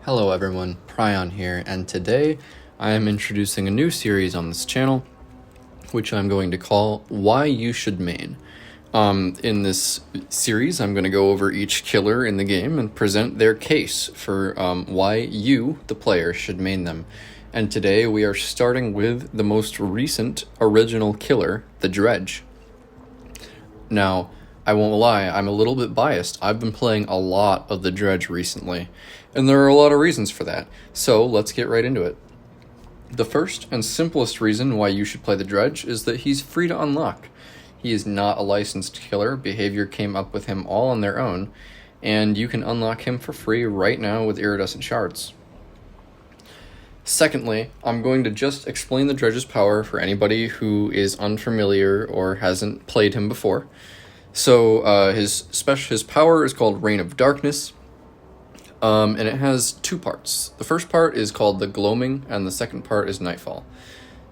Hello everyone, Pryon here, and today I am introducing a new series on this channel, which I'm going to call Why You Should Main. In this series, I'm going to go over each killer in the game and present their case for why you, the player, should main them. And today we are starting with the most recent original killer, the Dredge. Now, I won't lie, I'm a little bit biased. I've been playing a lot of the Dredge recently, and there are a lot of reasons for that. So let's get right into it. The first and simplest reason why you should play the Dredge is that he's free to unlock. He is not a licensed killer. Behavior came up with him all on their own, and you can unlock him for free right now with iridescent shards. Secondly, I'm going to just explain the Dredge's power for anybody who is unfamiliar or hasn't played him before. So his power is called Reign of Darkness, and it has two parts. The first part is called the Gloaming, and the second part is Nightfall.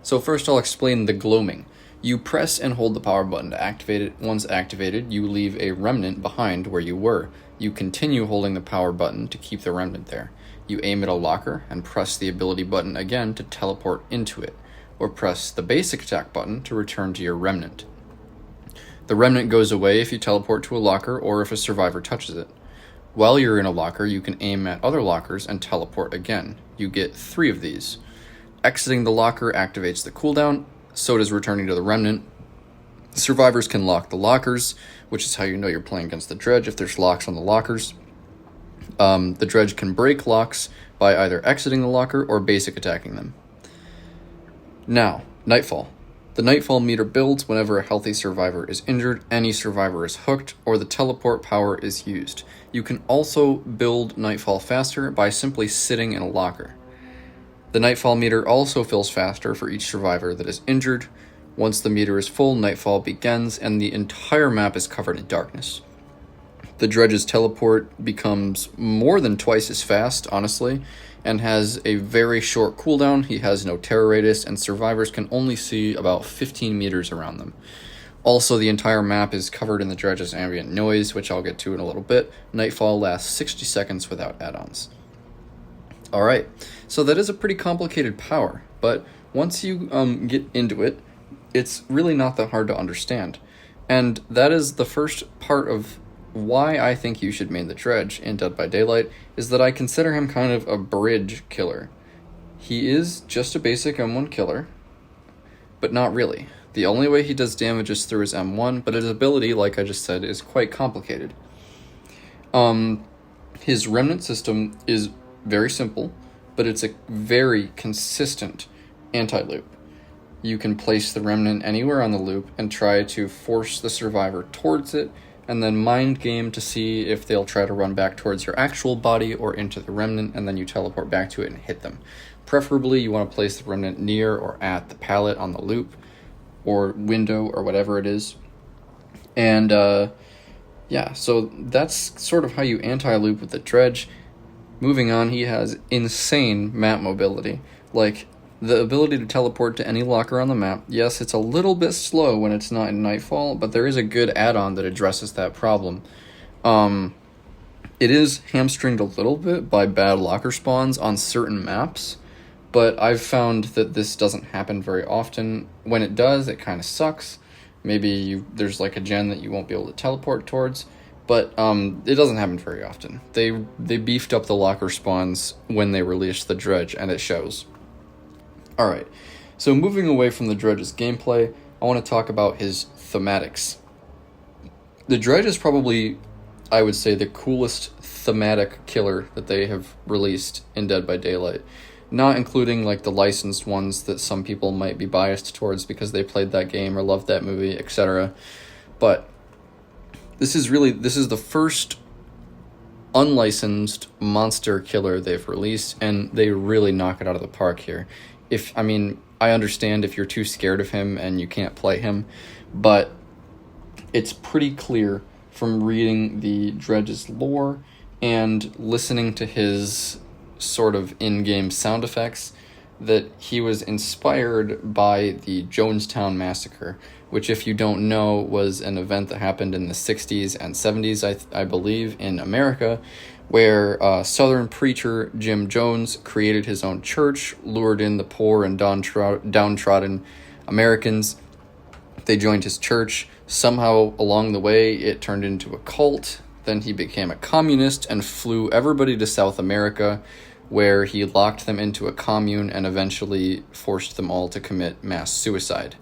So first I'll explain the Gloaming. You press and hold the power button to activate it. Once activated, you leave a remnant behind where you were. You continue holding the power button to keep the remnant there. You aim at a locker and press the ability button again to teleport into it, or press the basic attack button to return to your remnant. The remnant goes away if you teleport to a locker or if a survivor touches it. While you're in a locker, you can aim at other lockers and teleport again. You get 3 of these. Exiting the locker activates the cooldown, so does returning to the remnant. Survivors can lock the lockers, which is how you know you're playing against the Dredge if there's locks on the lockers. The Dredge can break locks by either exiting the locker or basic attacking them. Now, Nightfall. The Nightfall meter builds whenever a healthy survivor is injured, any survivor is hooked, or the teleport power is used. You can also build Nightfall faster by simply sitting in a locker. The Nightfall meter also fills faster for each survivor that is injured. Once the meter is full, Nightfall begins, and the entire map is covered in darkness. The Dredge's teleport becomes more than twice as fast, honestly, and has a very short cooldown. He has no terror radius, and survivors can only see about 15 meters around them. Also, the entire map is covered in the Dredge's ambient noise, which I'll get to in a little bit. Nightfall lasts 60 seconds without add-ons. Alright, so that is a pretty complicated power, but once you get into it, it's really not that hard to understand. And that is the first part of why I think you should main the Dredge in Dead by Daylight, is that I consider him kind of a bridge killer. He is just a basic M1 killer, but not really. The only way he does damage is through his M1, but his ability, like I just said, is quite complicated. His remnant system is very simple, but it's a very consistent anti-loop. You can place the remnant anywhere on the loop and try to force the survivor towards it, and then mind game to see if they'll try to run back towards your actual body or into the remnant, and then you teleport back to it and hit them. Preferably, you want to place the remnant near or at the pallet on the loop, or window, or whatever it is. And, yeah, so that's sort of how you anti-loop with the Dredge. Moving on, he has insane map mobility. Like, the ability to teleport to any locker on the map. Yes, it's a little bit slow when it's not in Nightfall, but there is a good add-on that addresses that problem. It is hamstringed a little bit by bad locker spawns on certain maps, but I've found that this doesn't happen very often. When it does, it kind of sucks. Maybe there's like a gen that you won't be able to teleport towards, but it doesn't happen very often. They beefed up the locker spawns when they released the Dredge, and it shows. Alright, so moving away from the Dredge's gameplay, I want to talk about his thematics. The Dredge is probably, I would say, the coolest thematic killer that they have released in Dead by Daylight. Not including like the licensed ones that some people might be biased towards because they played that game or loved that movie, etc. But this is the first unlicensed monster killer they've released, and they really knock it out of the park here. I understand if you're too scared of him and you can't play him, but it's pretty clear from reading the Dredge's lore and listening to his sort of in-game sound effects that he was inspired by the Jonestown Massacre, which, if you don't know, was an event that happened in the 60s and 70s, I believe, in America, where Southern preacher Jim Jones created his own church, lured in the poor and downtrodden Americans. They joined his church. Somehow along the way, it turned into a cult. Then he became a communist and flew everybody to South America, where he locked them into a commune and eventually forced them all to commit mass suicide.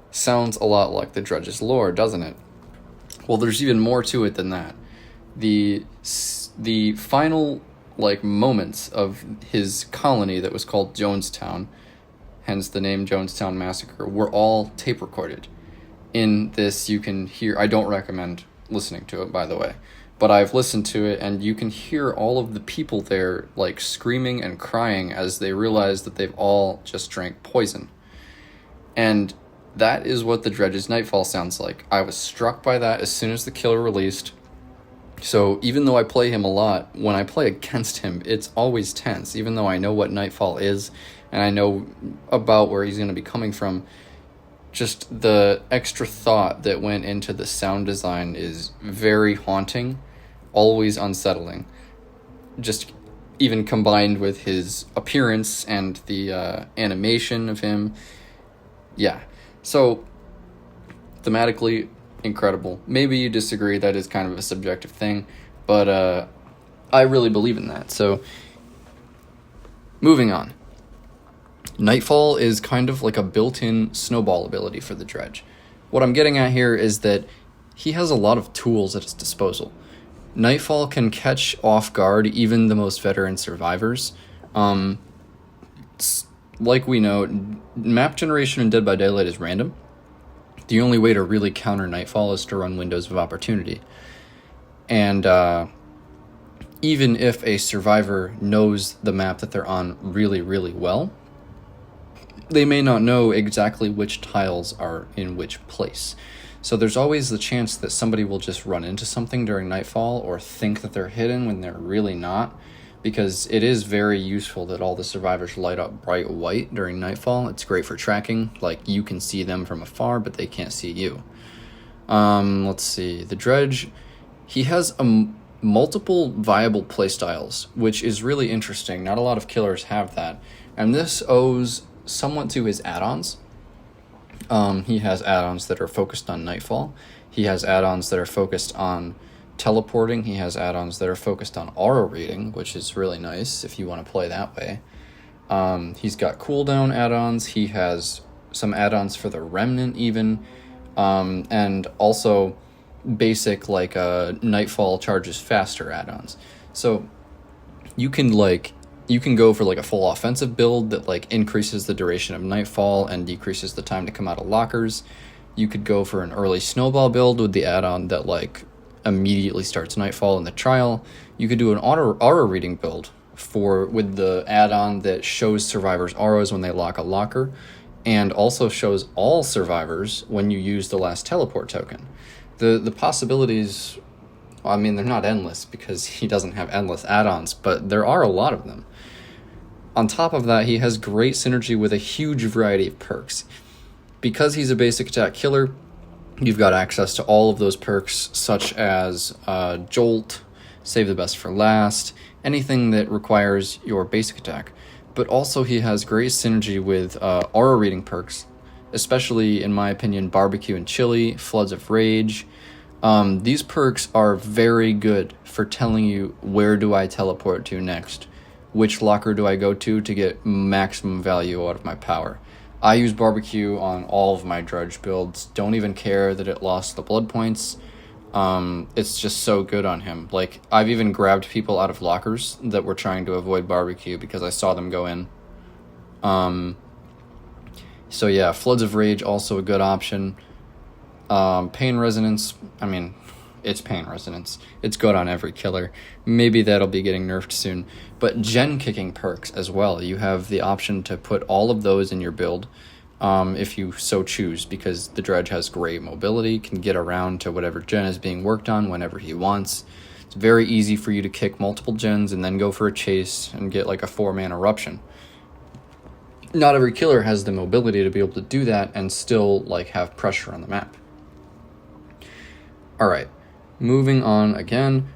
Sounds a lot like the Dredge's lore, doesn't it? Well, there's even more to it than that. The final moments of his colony that was called Jonestown, hence the name Jonestown Massacre, were all tape recorded. In this, you can hear, I don't recommend listening to it, by the way, but I've listened to it, and you can hear all of the people there screaming and crying as they realize that they've all just drank poison. And that is what the Dredge's Nightfall sounds like. I was struck by that as soon as the killer released. So even though I play him a lot, when I play against him, it's always tense. Even though I know what Nightfall is, and I know about where he's going to be coming from, just the extra thought that went into the sound design is very haunting, always unsettling. Just even combined with his appearance and the animation of him. Yeah. So, thematically, incredible. Maybe you disagree, that is kind of a subjective thing, but I really believe in that. So, moving on. Nightfall is kind of like a built-in snowball ability for the Dredge. What I'm getting at here is that he has a lot of tools at his disposal. Nightfall can catch off guard even the most veteran survivors. Like we know, map generation in Dead by Daylight is random. The only way to really counter Nightfall is to run windows of opportunity. And even if a survivor knows the map that they're on really, really well, they may not know exactly which tiles are in which place. So there's always the chance that somebody will just run into something during Nightfall or think that they're hidden when they're really not, because it is very useful that all the survivors light up bright white during Nightfall. It's great for tracking. You can see them from afar, but they can't see you. Let's see. The Dredge, he has multiple viable playstyles, which is really interesting. Not a lot of killers have that. And this owes somewhat to his add-ons. He has add-ons that are focused on Nightfall. He has add-ons that are focused on teleporting. He has add-ons that are focused on aura reading, which is really nice if you want to play that way. He's got cooldown add-ons. He has some add-ons for the Remnant even, and also basic Nightfall charges faster add-ons. So you can go for a full offensive build that increases the duration of Nightfall and decreases the time to come out of lockers. You could go for an early snowball build with the add-on that immediately starts Nightfall in the trial. You could do an aura reading build with the add-on that shows survivors' auras when they lock a locker, and also shows all survivors when you use the last teleport token. The possibilities, I mean, they're not endless because he doesn't have endless add-ons, but there are a lot of them. On top of that, he has great synergy with a huge variety of perks. Because he's a basic attack killer, you've got access to all of those perks, such as Jolt, Save the Best for Last, anything that requires your basic attack. But also he has great synergy with aura reading perks, especially, in my opinion, Barbecue and Chili, Floods of Rage. These perks are very good for telling you where do I teleport to next, which locker do I go to get maximum value out of my power. I use Barbecue on all of my Dredge builds. Don't even care that it lost the blood points. It's just so good on him. I've even grabbed people out of lockers that were trying to avoid Barbecue because I saw them go in. So yeah, Floods of Rage, also a good option. Pain Resonance, I mean, it's Pain Resonance. It's good on every killer. Maybe that'll be getting nerfed soon. But gen kicking perks as well. You have the option to put all of those in your build, if you so choose, because the Dredge has great mobility, can get around to whatever gen is being worked on whenever he wants. It's very easy for you to kick multiple gens and then go for a chase and get a 4-man eruption. Not every killer has the mobility to be able to do that and still have pressure on the map. Alright, moving on again.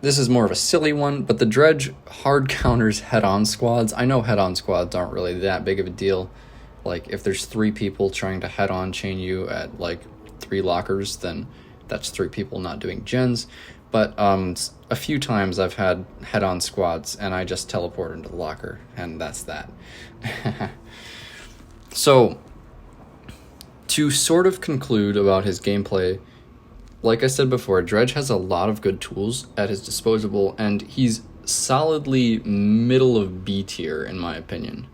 this is more of a silly one, but the Dredge hard counters head-on squads. I know head-on squads aren't really that big of a deal. Like, if there's 3 people trying to head-on chain you at, like, 3 lockers, then that's 3 people not doing gens. But a few times I've had head-on squads, and I just teleport into the locker, and that's that. So, to sort of conclude about his gameplay, like I said before, Dredge has a lot of good tools at his disposal, and he's solidly middle of B tier, in my opinion.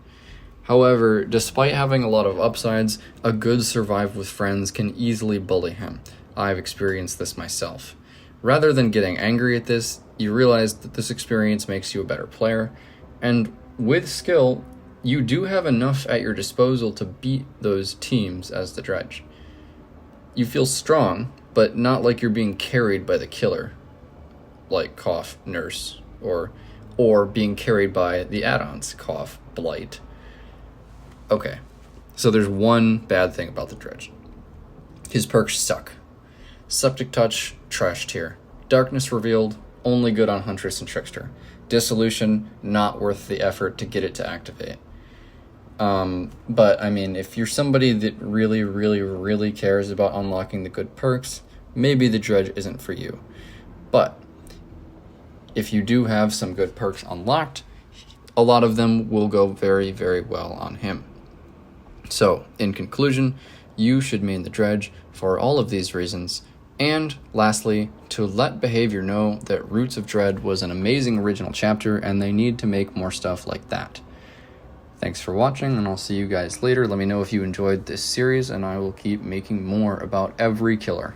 However, despite having a lot of upsides, a good survive with friends can easily bully him. I've experienced this myself. Rather than getting angry at this, you realize that this experience makes you a better player, and with skill, you do have enough at your disposal to beat those teams as the Dredge. You feel strong, but not like you're being carried by the killer, like cough, nurse, or being carried by the add-ons, cough, blight. Okay, so there's one bad thing about the Dredge. His perks suck. Septic Touch, trash tier. Darkness Revealed, only good on Huntress and Trickster. Dissolution, not worth the effort to get it to activate. But, I mean, if you're somebody that really, really, really cares about unlocking the good perks, maybe the Dredge isn't for you. But, if you do have some good perks unlocked, a lot of them will go very, very well on him. So, in conclusion, you should main the Dredge for all of these reasons. And, lastly, to let Behavior know that Roots of Dread was an amazing original chapter and they need to make more stuff like that. Thanks for watching, and I'll see you guys later. Let me know if you enjoyed this series, and I will keep making more about every killer.